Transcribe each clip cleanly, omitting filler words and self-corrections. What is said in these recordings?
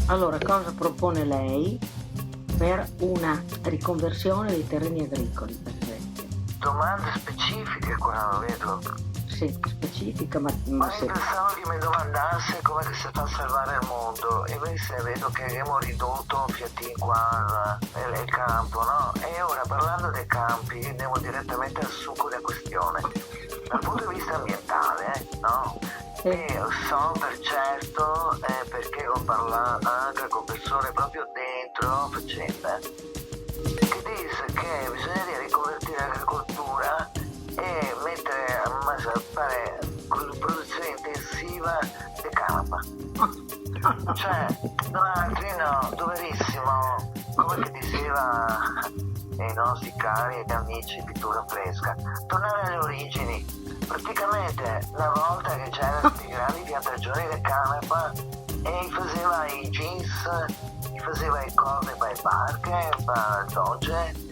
Allora, cosa propone lei per una riconversione dei terreni agricoli, per esempio? Domande specifiche qua, lo vedo. Sì, specifica, ma Ma se... io pensavo che mi domandasse come che si fa a salvare il mondo, e invece vedo che abbiamo ridotto un fiatin qua nel campo, no? E ora parlando dei campi andiamo direttamente al succo della questione. Dal punto di vista ambientale, no? E so per certo, perché ho parlato anche con persone proprio dentro faccenda, che dice che bisognerebbe riconvertire l'agricoltura e mettere a fare produzione intensiva di canapa. Cioè, altri no, doverissimo, come che diceva i nostri cari ed amici di Tura Fresca, tornare alle origini. Praticamente una volta che c'erano questi grandi piantagioni di canapa e faceva i jeans, faceva i cose per le barche, per le dogge,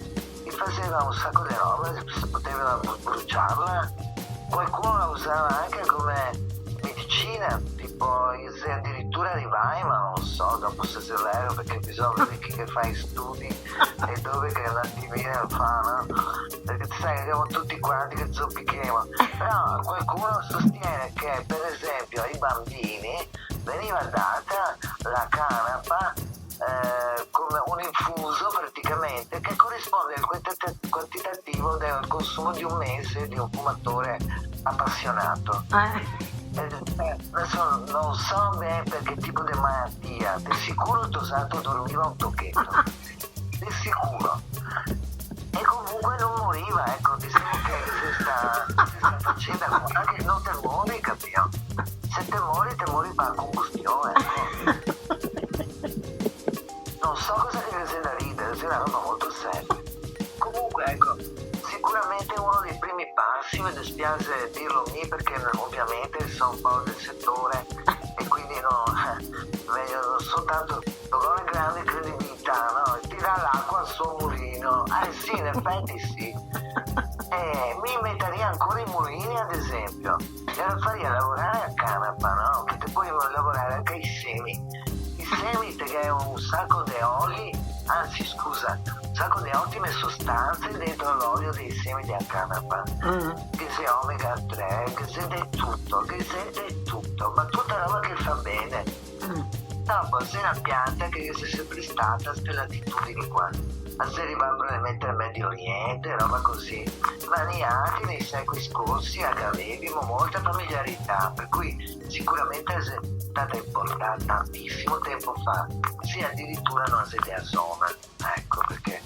faceva un sacco di roba, si poteva bruciarla. Qualcuno la usava anche come medicina, tipo addirittura di Weimar, non so, dopo se è vero, perché bisogna di chi che fa i studi e dove che un attimino lo fa, no? Perché sai, siamo tutti quanti che zoppichiamo. Però qualcuno sostiene che, per esempio, ai bambini veniva data la canapa come un infuso praticamente che corrisponde al quantitativo del consumo di un mese di un fumatore appassionato. Adesso non so bene per che tipo di malattia, di sicuro Tosato dormiva un tocchetto, di sicuro, e comunque non moriva, ecco, diciamo che questa faccenda qua che non te muori, capito? Se te muori per combustione, ecco. Non so cosa che sia da ridere, è una roba molto seria. Comunque, ecco, sicuramente uno dei primi passi, mi dispiace dirlo me perché ovviamente sono un po' del settore e quindi non soltanto con grande credibilità, no? Tirare l'acqua al suo mulino. Sì, in effetti sì. Mi metterei ancora i mulini, ad esempio, e lo farei lavorare a canapa, no? Che te puoi lavorare anche i semi. I semi che è un sacco di oli, anzi scusa, un sacco di ottime sostanze dentro l'olio dei semi di canapa, che sia omega 3, che sia di tutto, ma tutta roba che fa bene. Dopo c'è una pianta che è sempre stata a queste latitudini qua, si arriva probabilmente al Medio Oriente, roba così, ma neanche nei secoli scorsi avevamo molta familiarità, per cui sicuramente è stata importata tantissimo tempo fa, sì, addirittura non si a zona, ecco, perché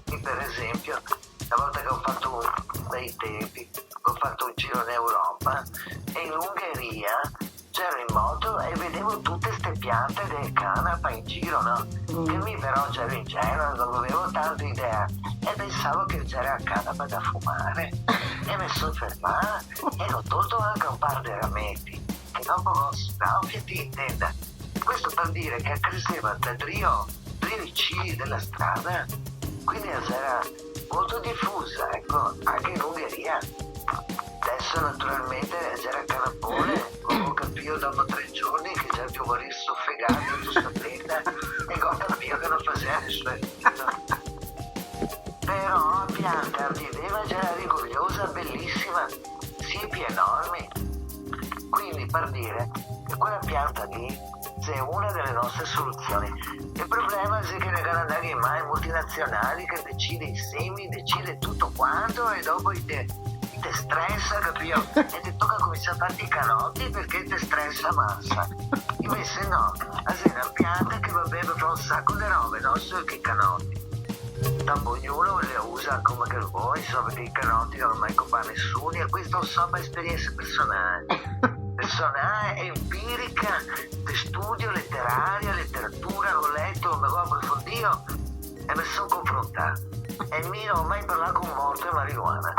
per esempio la volta che ho fatto bei tempi, ho fatto un giro in Europa e in Ungheria c'ero in moto e vedevo tutte queste piante del canapa in giro, no? Che mi però c'ero in giro, non avevo tanta idea e pensavo che c'era canapa da fumare e mi sono fermato e ho tolto anche un par di rametti che dopo non che ti intenda. Questo per dire che cresceva da drio C della strada, quindi era molto diffusa, ecco, anche in Ungheria. Adesso naturalmente c'era canapone, ho capito dopo 3 giorni che già più morire soffocato in questa tenda e ho capito che non faceva nessuno effetto. Però la pianta viveva, già era rigogliosa, bellissima, siepi enormi. Quindi per dire che quella pianta lì è una delle nostre soluzioni. Il problema è che ne andare mai multinazionali che decide i semi, decide tutto quanto e dopo ti stressa, capito? E ti tocca cominciare a farti i canotti perché ti stressa massa. Invece no, è una pianta che va bene per un sacco di robe, non solo che i canotti. Dopo ognuno le usa come che vuoi, insomma, perché i canotti non mai compra nessuno e questo insomma è esperienza personale, empirica, di studio, letteraria, letteratura, l'ho letto, mi ho approfondito e mi sono confrontato. E io non ho mai parlato con un morto di marijuana,